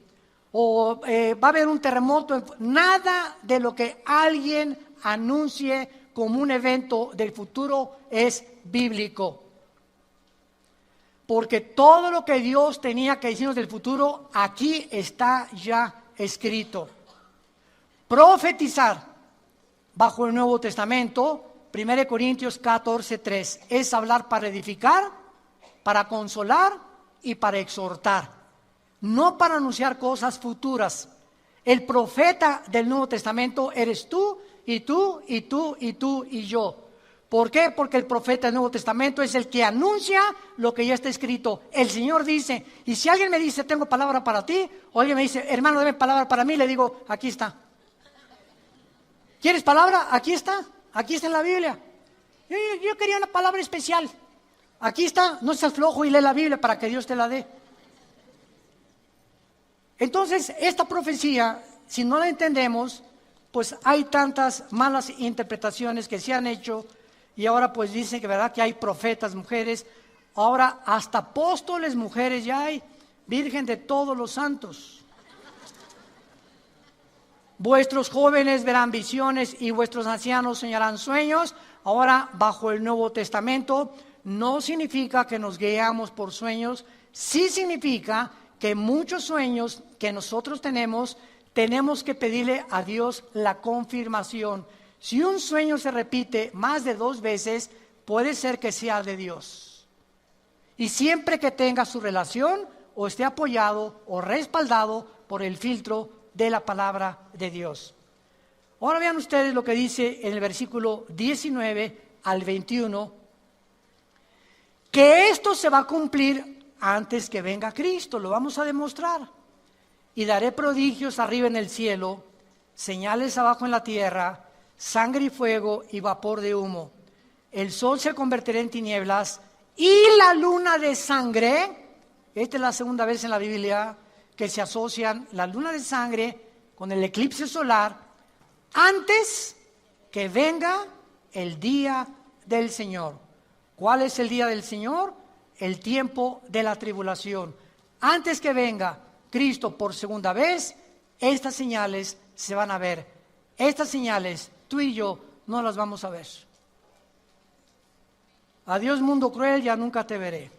o va a haber un terremoto. Nada de lo que alguien anuncie como un evento del futuro es bíblico. Porque todo lo que Dios tenía que decirnos del futuro, aquí está ya escrito. Profetizar bajo el Nuevo Testamento, 1 Corintios 14:3, es hablar para edificar, para consolar y para exhortar, no para anunciar cosas futuras. El profeta del Nuevo Testamento eres tú, y tú, y tú, y tú, y yo. ¿Por qué? Porque el profeta del Nuevo Testamento es el que anuncia lo que ya está escrito. El Señor dice, y si alguien me dice, tengo palabra para ti, o alguien me dice, hermano, dame palabra para mí, le digo, aquí está. ¿Quieres palabra? Aquí está en la Biblia. Yo quería una palabra especial. Aquí está, no seas flojo y lee la Biblia para que Dios te la dé. Entonces, esta profecía, si no la entendemos, pues hay tantas malas interpretaciones que se han hecho. Y ahora pues dicen que verdad que hay profetas mujeres, ahora hasta apóstoles mujeres ya hay, Virgen de todos los santos. Vuestros jóvenes verán visiones y vuestros ancianos soñarán sueños. Ahora bajo el Nuevo Testamento no significa que nos guiamos por sueños, sí significa que muchos sueños que nosotros tenemos que pedirle a Dios la confirmación. Si un sueño se repite más de 2 veces, puede ser que sea de Dios. Y siempre que tenga su relación o esté apoyado o respaldado por el filtro de la palabra de Dios. Ahora vean ustedes lo que dice en el versículo 19 al 21, que esto se va a cumplir antes que venga Cristo, lo vamos a demostrar. Y daré prodigios arriba en el cielo, señales abajo en la tierra, sangre y fuego y vapor de humo. El sol se convertirá en tinieblas y la luna de sangre. Esta es la segunda vez en la Biblia que se asocian la luna de sangre con el eclipse solar antes que venga el día del Señor. ¿Cuál es el día del Señor? El tiempo de la tribulación. Antes que venga Cristo por segunda vez, estas señales se van a ver. Estas señales tú y yo no las vamos a ver. Adiós mundo cruel, ya nunca te veré.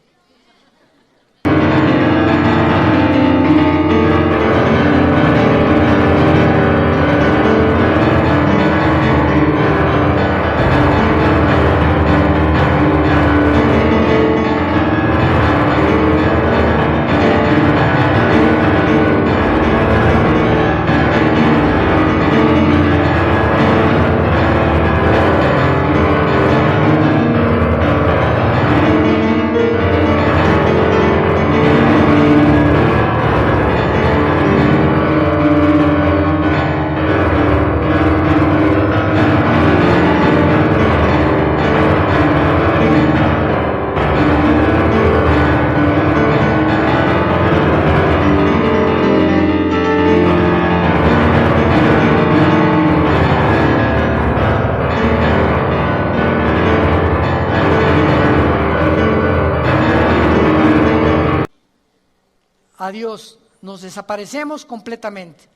a Dios, nos desaparecemos completamente.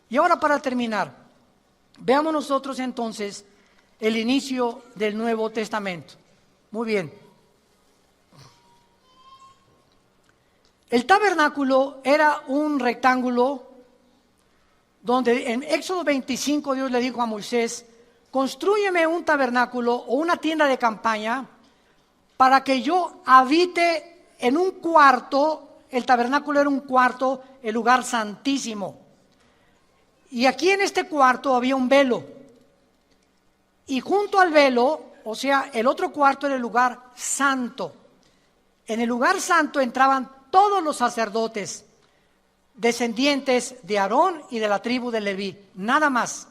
Y ahora, para terminar, veamos nosotros entonces el inicio del Nuevo Testamento. Muy bien. El tabernáculo era un rectángulo donde en Éxodo 25 Dios le dijo a Moisés: constrúyeme un tabernáculo o una tienda de campaña para que yo habite en un cuarto. El tabernáculo era un cuarto, el lugar santísimo. Y aquí en este cuarto había un velo. Y junto al velo, o sea, el otro cuarto era el lugar santo. En el lugar santo entraban todos los sacerdotes, descendientes de Aarón y de la tribu de Leví, nada más.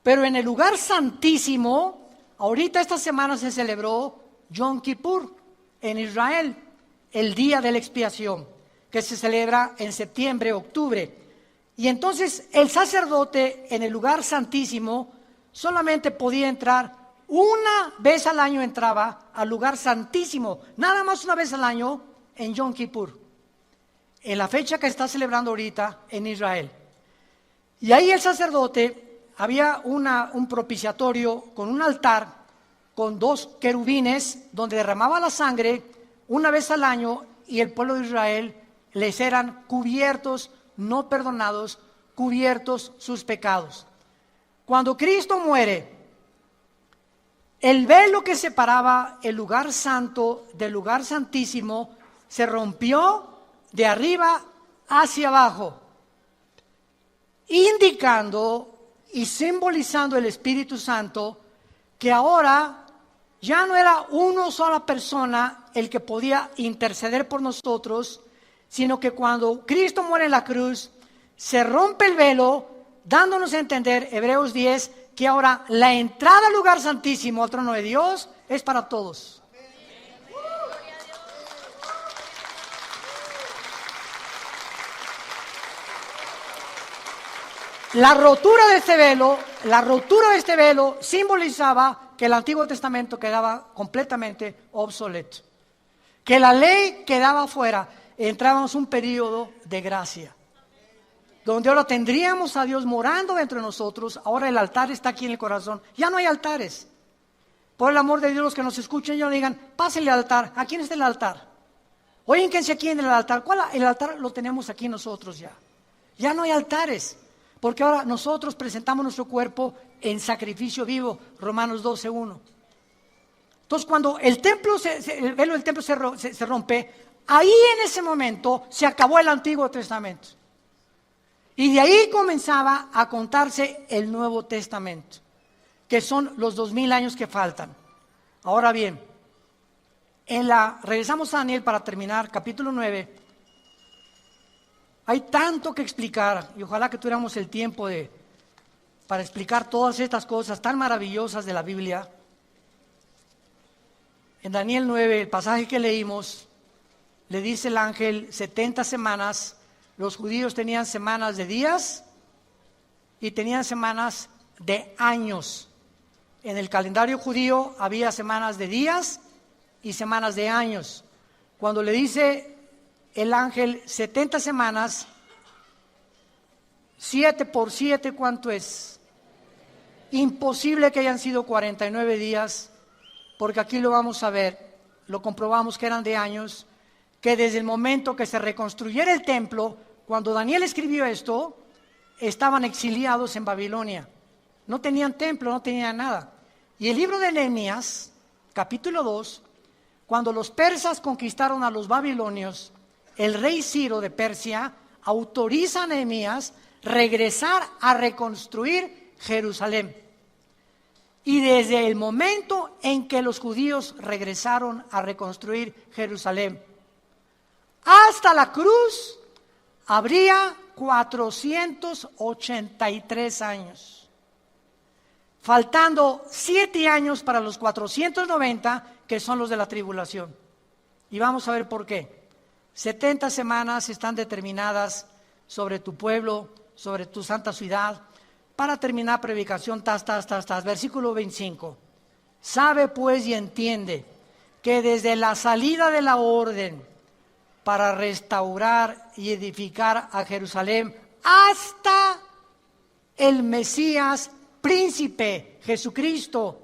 Pero en el lugar santísimo, ahorita esta semana se celebró Yom Kippur en Israel, el día de la expiación, que se celebra en septiembre, octubre. Y entonces el sacerdote en el lugar santísimo solamente podía entrar una vez al año, entraba al lugar santísimo, nada más una vez al año en Yom Kippur, en la fecha que está celebrando ahorita en Israel. Y ahí el sacerdote, había un propiciatorio con un altar, con 2 querubines, donde derramaba la sangre una vez al año, y el pueblo de Israel les eran cubiertos, no perdonados, cubiertos sus pecados. Cuando Cristo muere, el velo que separaba el lugar santo del lugar santísimo se rompió de arriba hacia abajo, indicando y simbolizando el Espíritu Santo, que ahora ya no era una sola persona el que podía interceder por nosotros, sino que cuando Cristo muere en la cruz, se rompe el velo, dándonos a entender, Hebreos 10, que ahora la entrada al lugar santísimo, al trono de Dios, es para todos. La rotura de este velo simbolizaba que el Antiguo Testamento quedaba completamente obsoleto, que la ley quedaba fuera. Entrábamos un periodo de gracia, donde ahora tendríamos a Dios morando dentro de nosotros. Ahora el altar está aquí en el corazón. Ya no hay altares. Por el amor de Dios, los que nos escuchen, ya no digan: pásenle al altar. ¿A quién está el altar? Óyense aquí en el altar. ¿Cuál? El altar lo tenemos aquí nosotros ya. Ya no hay altares, porque ahora nosotros presentamos nuestro cuerpo en sacrificio vivo. Romanos 12:1. Entonces, cuando el velo del templo se rompe, ahí en ese momento se acabó el Antiguo Testamento. Y de ahí comenzaba a contarse el Nuevo Testamento, que son los 2000 años que faltan. Ahora bien, regresamos a Daniel para terminar, capítulo 9. Hay tanto que explicar, y ojalá que tuviéramos el tiempo para explicar todas estas cosas tan maravillosas de la Biblia. En Daniel 9, el pasaje que leímos, le dice el ángel 70 semanas. Los judíos tenían semanas de días y tenían semanas de años. En el calendario judío había semanas de días y semanas de años. Cuando le dice el ángel 70 semanas, 7 por 7, ¿cuánto es? Imposible que hayan sido 49 días, porque aquí lo vamos a ver, lo comprobamos que eran de años, que desde el momento que se reconstruyera el templo, cuando Daniel escribió esto, estaban exiliados en Babilonia. No tenían templo, no tenían nada. Y el libro de Nehemías, capítulo 2, cuando los persas conquistaron a los babilonios, el rey Ciro de Persia autoriza a Nehemías regresar a reconstruir Jerusalén. Y desde el momento en que los judíos regresaron a reconstruir Jerusalén hasta la cruz, habría 483 años, faltando 7 años para los 490, que son los de la tribulación. Y vamos a ver por qué. 70 semanas están determinadas sobre tu pueblo, sobre tu santa ciudad. Para terminar, predicación, versículo 25. Sabe pues y entiende que desde la salida de la orden para restaurar y edificar a Jerusalén hasta el Mesías príncipe, Jesucristo.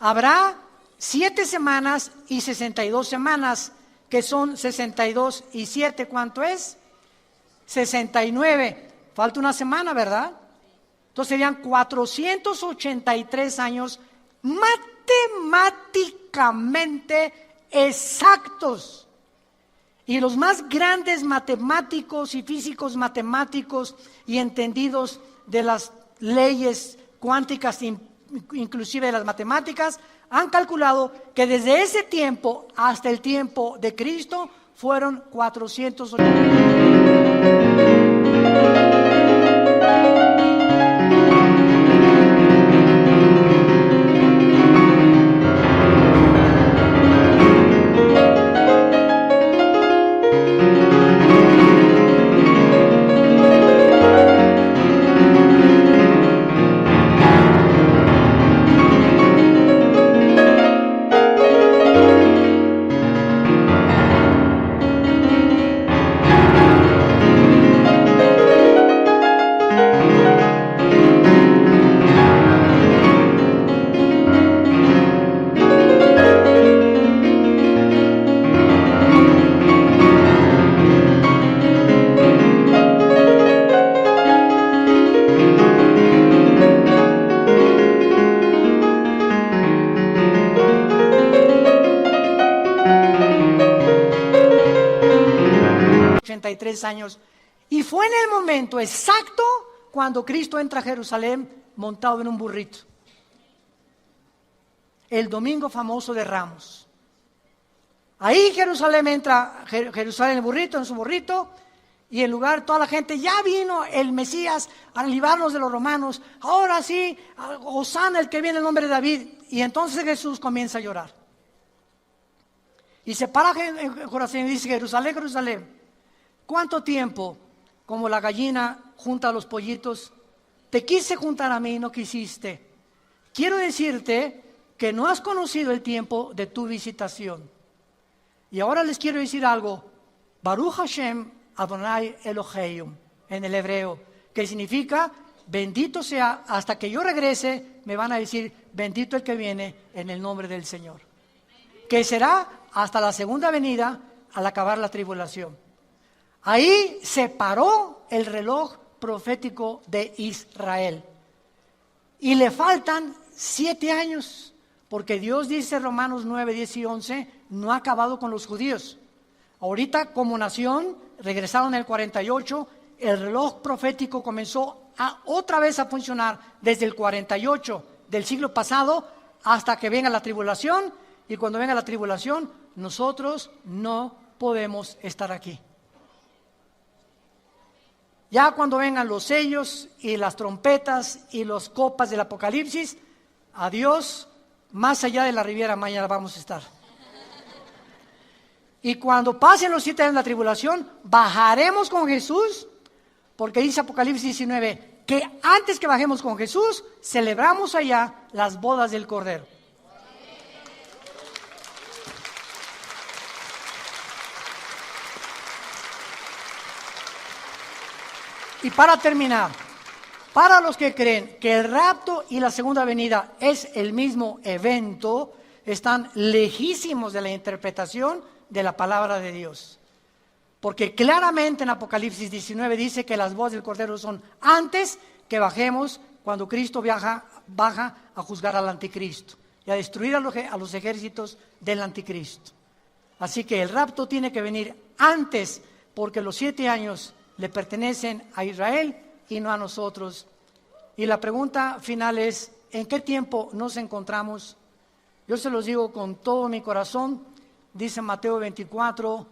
Habrá 7 semanas y 62 semanas, que son 62 y 7, ¿cuánto es? 69. Falta una semana, ¿verdad? Entonces serían 483 años matemáticamente exactos. Y los más grandes matemáticos y físicos matemáticos y entendidos de las leyes cuánticas, inclusive de las matemáticas, han calculado que desde ese tiempo hasta el tiempo de Cristo fueron 480. Años, y fue en el momento exacto cuando Cristo entra a Jerusalén montado en un burrito, el domingo famoso de Ramos. Ahí Jerusalén entra, Jerusalén el burrito, en su burrito, y en lugar toda la gente, ya vino el Mesías a librarnos de los romanos, ahora sí, hosana el que viene en el nombre de David. Y entonces Jesús comienza a llorar y se para en Jerusalén y dice: Jerusalén, Jerusalén, ¿cuánto tiempo, como la gallina junta a los pollitos, te quise juntar a mí y no quisiste? Quiero decirte que no has conocido el tiempo de tu visitación. Y ahora les quiero decir algo. Baruch Hashem Adonai Eloheinu, en el hebreo, que significa bendito sea, hasta que yo regrese, me van a decir bendito el que viene en el nombre del Señor. Que será hasta la segunda venida al acabar la tribulación. Ahí se paró el reloj profético de Israel. Y le faltan 7 años, porque Dios dice, Romanos 9, 10 y 11, no ha acabado con los judíos. Ahorita como nación regresaron en el 48, el reloj profético comenzó otra vez a funcionar desde el 48 del siglo pasado hasta que venga la tribulación, y cuando venga la tribulación nosotros no podemos estar aquí. Ya cuando vengan los sellos y las trompetas y las copas del Apocalipsis, adiós, más allá de la Riviera Maya vamos a estar. Y cuando pasen los 7 años de la tribulación, bajaremos con Jesús, porque dice Apocalipsis 19, que antes que bajemos con Jesús, celebramos allá las bodas del Cordero. Y para terminar, para los que creen que el rapto y la segunda venida es el mismo evento, están lejísimos de la interpretación de la palabra de Dios. Porque claramente en Apocalipsis 19 dice que las bodas del Cordero son antes que bajemos, cuando Cristo baja a juzgar al anticristo y a destruir a los ejércitos del anticristo. Así que el rapto tiene que venir antes, porque los 7 años le pertenecen a Israel y no a nosotros. Y la pregunta final es: ¿en qué tiempo nos encontramos? Yo se los digo con todo mi corazón. Dice Mateo 24,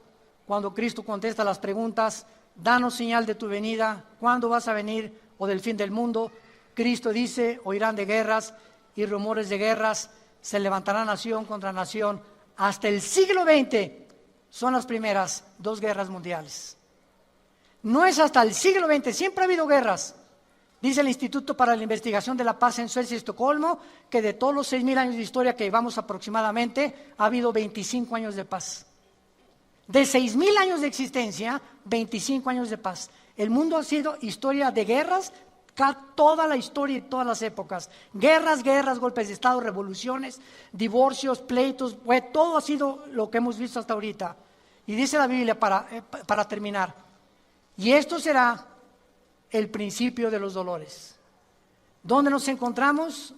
cuando Cristo contesta las preguntas: danos señal de tu venida, ¿cuándo vas a venir? O del fin del mundo. Cristo dice: oirán de guerras y rumores de guerras, se levantará nación contra nación. Hasta el siglo XX son las primeras 2 guerras mundiales. No es hasta el siglo XX, siempre ha habido guerras. Dice el Instituto para la Investigación de la Paz en Suecia y Estocolmo que de todos los 6,000 años de historia que llevamos aproximadamente, ha habido 25 años de paz. De 6,000 años de existencia, 25 años de paz. El mundo ha sido historia de guerras, toda la historia y todas las épocas. Guerras, golpes de estado, revoluciones, divorcios, pleitos, todo ha sido lo que hemos visto hasta ahorita. Y dice la Biblia para terminar, y esto será el principio de los dolores. ¿Dónde nos encontramos?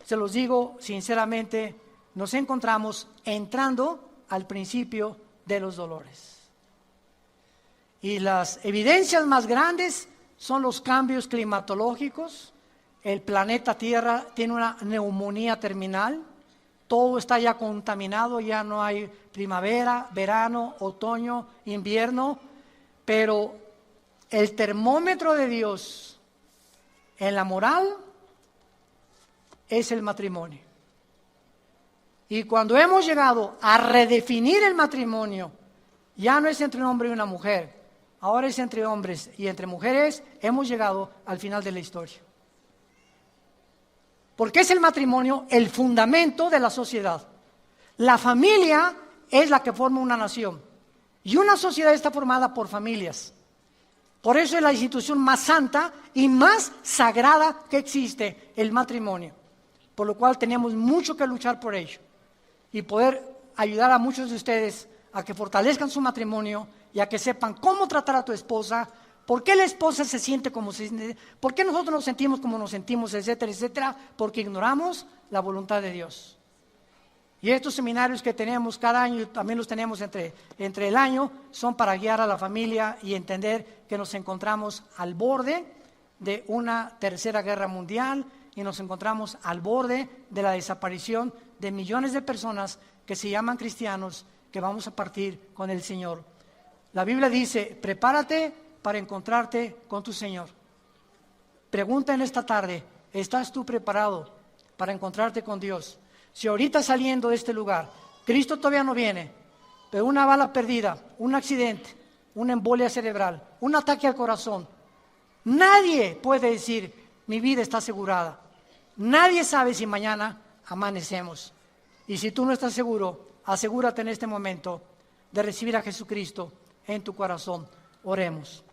Se los digo sinceramente, nos encontramos entrando al principio de los dolores. Y las evidencias más grandes son los cambios climatológicos. El planeta Tierra tiene una neumonía terminal. Todo está ya contaminado, ya no hay primavera, verano, otoño, invierno. Pero el termómetro de Dios en la moral es el matrimonio. Y cuando hemos llegado a redefinir el matrimonio, ya no es entre un hombre y una mujer. Ahora es entre hombres y entre mujeres, hemos llegado al final de la historia. Porque es el matrimonio el fundamento de la sociedad. La familia es la que forma una nación. Y una sociedad está formada por familias. Por eso es la institución más santa y más sagrada que existe, el matrimonio. Por lo cual tenemos mucho que luchar por ello. Y poder ayudar a muchos de ustedes a que fortalezcan su matrimonio y a que sepan cómo tratar a tu esposa, por qué la esposa se siente como se siente, por qué nosotros nos sentimos como nos sentimos, etcétera, etcétera, porque ignoramos la voluntad de Dios. Y estos seminarios que tenemos cada año, también los tenemos entre el año, son para guiar a la familia y entender que nos encontramos al borde de una tercera guerra mundial y nos encontramos al borde de la desaparición de millones de personas que se llaman cristianos, que vamos a partir con el Señor. La Biblia dice, prepárate para encontrarte con tu Señor. Pregunta en esta tarde, ¿estás tú preparado para encontrarte con Dios? Si ahorita saliendo de este lugar, Cristo todavía no viene, pero una bala perdida, un accidente, una embolia cerebral, un ataque al corazón, nadie puede decir, mi vida está asegurada. Nadie sabe si mañana amanecemos. Y si tú no estás seguro, asegúrate en este momento de recibir a Jesucristo en tu corazón. Oremos.